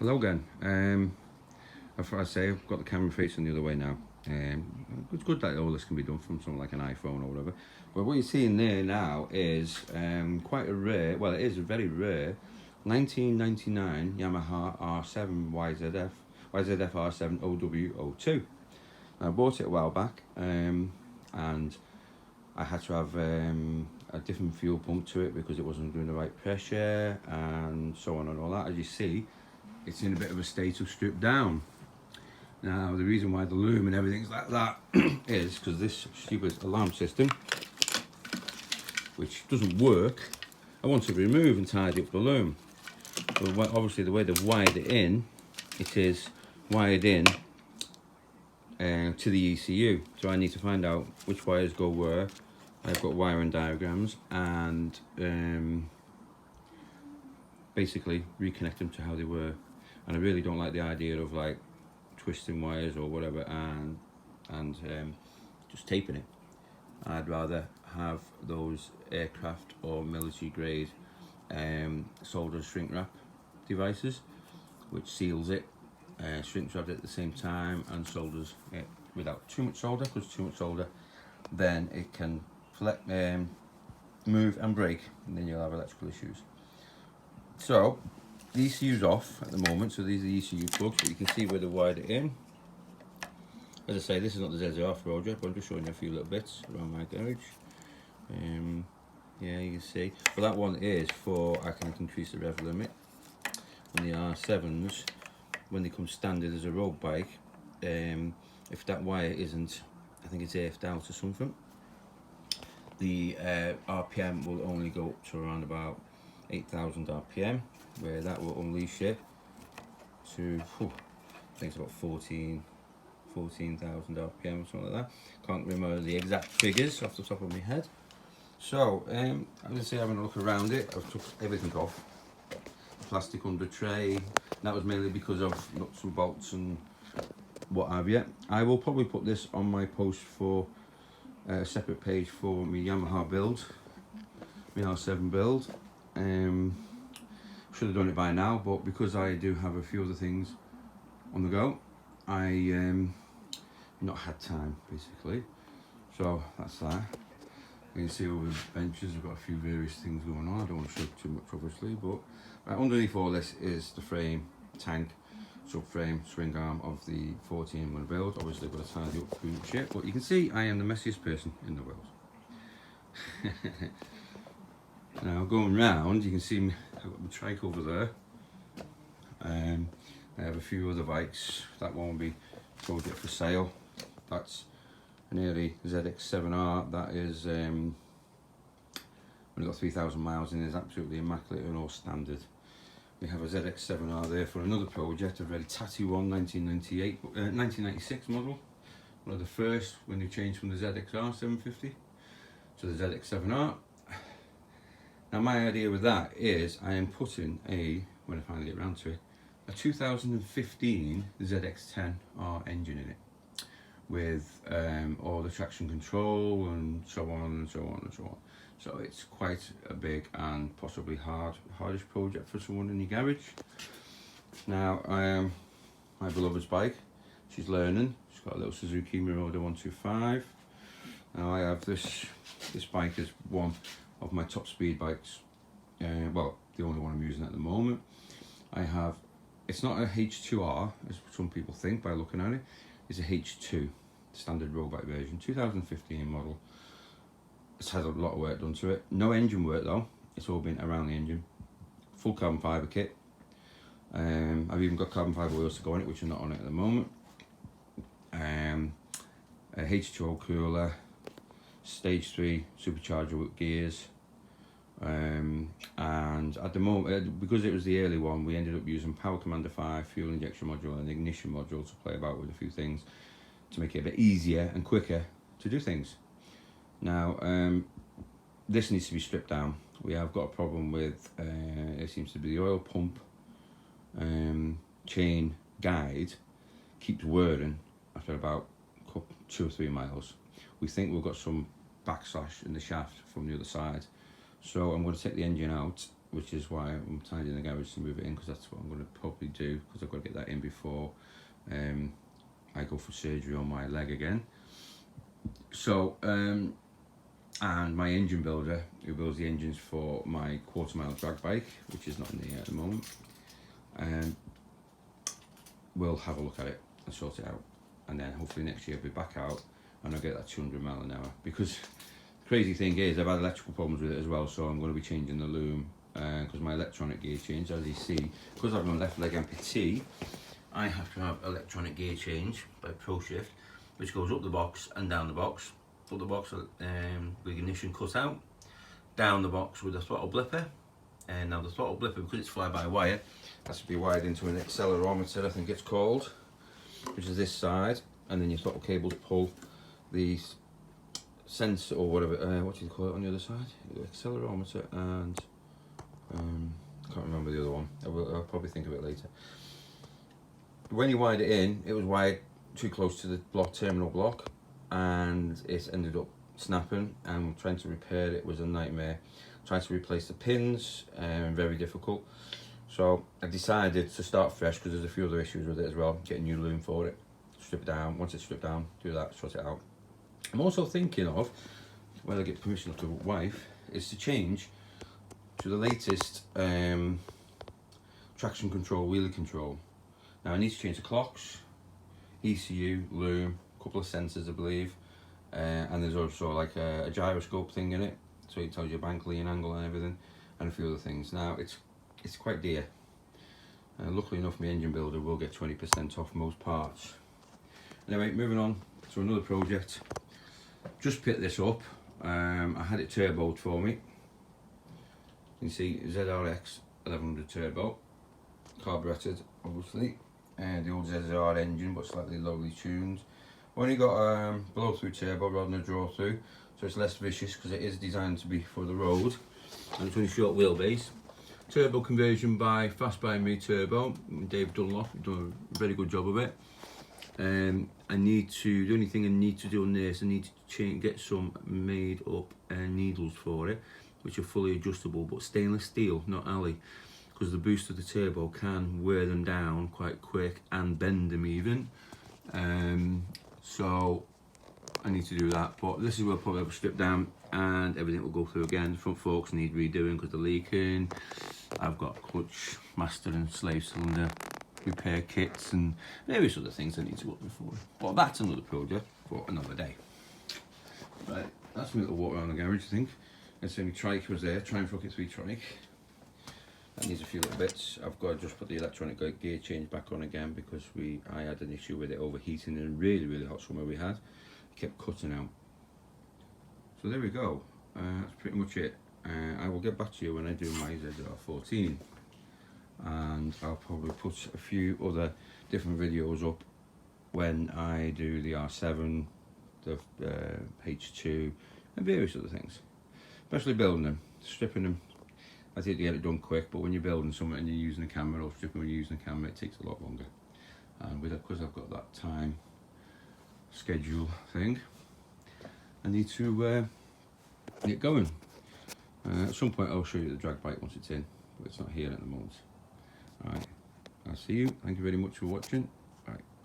Hello again. I say, I've got the camera facing the other way now. It's good that all this can be done from something like an iPhone or whatever. But what you're seeing there now is quite a rare, well, it is a very rare 1999 Yamaha R7 YZF R7 OWO2. I bought it a while back, and I had to have a different fuel pump to it because it wasn't doing the right pressure and so on and all that. As you see, it's in a bit of a state of stripped down. Now, the reason why the loom and everything's like that is because this stupid alarm system, which doesn't work, I want to remove and tidy up the loom. But obviously the way they've wired it in, it is wired in to the ECU. So I need to find out which wires go where. I've got wiring diagrams and basically reconnect them to how they were. And I really don't like the idea of like twisting wires or whatever and just taping it. I'd rather have those aircraft or military grade solder shrink wrap devices, which seals it, shrink wraps it at the same time and solders it without too much solder, because too much solder then it can move and break, and then you'll have electrical issues. So the ECU's off at the moment, so these are the ECU plugs, but you can see where they wired it in. As I say, this is not the ZZR project, but I'm just showing you a few little bits around my garage. Yeah, you can see. But that one is for, I can increase the rev limit. On the R7s, when they come standard as a road bike, if that wire isn't, I think it's earthed out or something, the RPM will only go up to around about 8,000 RPM, where that will unleash it to, I think it's about 14,000 RPM or something like that. Can't remember the exact figures off the top of my head. So, I'm going to say, having a look around it, I've took everything off. Plastic under tray, that was mainly because of nuts and bolts and what have you. I will probably put this on my post for a separate page for my Yamaha build, my R7 build. Should have done it by now, but because I do have a few other things on the go, I not had time basically. So that's that. You can see over the benches I've got a few various things going on. I don't want to show too much obviously, but underneath all this is the frame, tank, subframe, swing arm of the 14 I'm going to build. Obviously I've got to tidy up food shit, but you can see I am the messiest person in the world. Now going round, you can see I've got my trike over there. I have a few other bikes. That one will be project for sale. That's an early ZX7R. That is only got 3,000 miles in it. It's absolutely immaculate and all standard. We have a ZX7R there for another project, a very tatty one, 1996 model. One of the first when they changed from the ZXR750 to the ZX7R. Now my idea with that is I am putting when I finally get around to it, a 2015 ZX10R engine in it, with all the traction control and so on and so on and so on. So it's quite a big and possibly hardish project for someone in your garage. Now my beloved's bike, she's learning. She's got a little Suzuki Marauder 125. Now I have this bike is one of my top speed bikes, well, the only one I'm using at the moment. I have, it's not a H2R as some people think by looking at it, it's a H2 standard road bike version, 2015 model. It's had a lot of work done to it. No engine work though, it's all been around the engine. Full carbon fibre kit. I've even got carbon fibre wheels to go on it, which are not on it at the moment. A H2O cooler, stage 3 supercharger with gears, and at the moment, because it was the early one, we ended up using Power Commander 5, fuel injection module and ignition module to play about with a few things to make it a bit easier and quicker to do things. Now this needs to be stripped down. We have got a problem with it seems to be the oil pump chain guide keeps whirring after about 2 or 3 miles. We think we've got some backslash in the shaft from the other side, so I'm going to take the engine out which is why I'm tied in the garage to move it in, because that's what I'm going to probably do, because I've got to get that in before I go for surgery on my leg again. So and my engine builder, who builds the engines for my quarter-mile drag bike, which is not in the air at the moment, we'll have a look at it and sort it out, and then hopefully next year I'll be back out and I'll get that 200 mile an hour. Because the crazy thing is, I've had electrical problems with it as well, so I'm going to be changing the loom, because my electronic gear change, as you see, because I've got a left leg amputee, I have to have electronic gear change by ProShift, which goes up the box and down the box. Up the box with ignition cut out, down the box with a throttle blipper. And now the throttle blipper, because it's fly-by-wire, has to be wired into an accelerometer, I think it's called, which is this side, and then your throttle cables pull the sensor or whatever, what do you call it on the other side? The accelerometer and I can't remember the other one. I'll probably think of it later. When you wired it in, it was wired too close to the block, terminal block, and it ended up snapping, and trying to repair it was a nightmare. Trying to replace the pins, very difficult. So I decided to start fresh, because there's a few other issues with it as well. Get a new loom for it, strip it down. Once it's stripped down, do that, sort it out. I'm also thinking of, whether I get permission to wife, is to change to the latest traction control, wheelie control. Now I need to change the clocks, ECU, loom, a couple of sensors I believe, and there's also like a gyroscope thing in it, so it tells you bank lean angle and everything, and a few other things. Now it's quite dear. Luckily enough, my engine builder will get 20% off most parts. Anyway, moving on to another project. Just picked this up. I had it turboed for me. You can see ZRX1100 turbo, carburetted obviously, and the old ZZR engine, but slightly lowly tuned. Only got a blow through turbo rather than a draw through, so it's less vicious because it is designed to be for the road, and it's only short wheelbase. Turbo conversion by Fast By Me Turbo, Dave Dunlop, done a very good job of it. The only thing I need to do on this, I need to get some made up needles for it, which are fully adjustable, but stainless steel, not alloy, because the boost of the turbo can wear them down quite quick and bend them even. So I need to do that, but this is where I'll probably have a strip down and everything will go through again. Front forks need redoing because they're leaking. I've got clutch, master and slave cylinder repair kits and various other things I need to look before. But that's another project for another day. Right, that's my little walk around the garage, I think. And so my trike was there, try and fuck it 3 trike. That needs a few little bits. I've got to just put the electronic gear change back on again because I had an issue with it overheating in a really hot summer we had. It kept cutting out. So there we go. That's pretty much it. I will get back to you when I do my ZZR14, and I'll probably put a few other different videos up when I do the R7, the H2 and various other things. Especially building them, stripping them. I think to get it done quick, but when you're building something and you're using a camera, or stripping when you're using a camera, it takes a lot longer. And with it, because I've got that time schedule thing, I need to get going. At some point I'll show you the drag bike once it's in, but it's not here at the moment. Alright, I'll see you. Thank you very much for watching.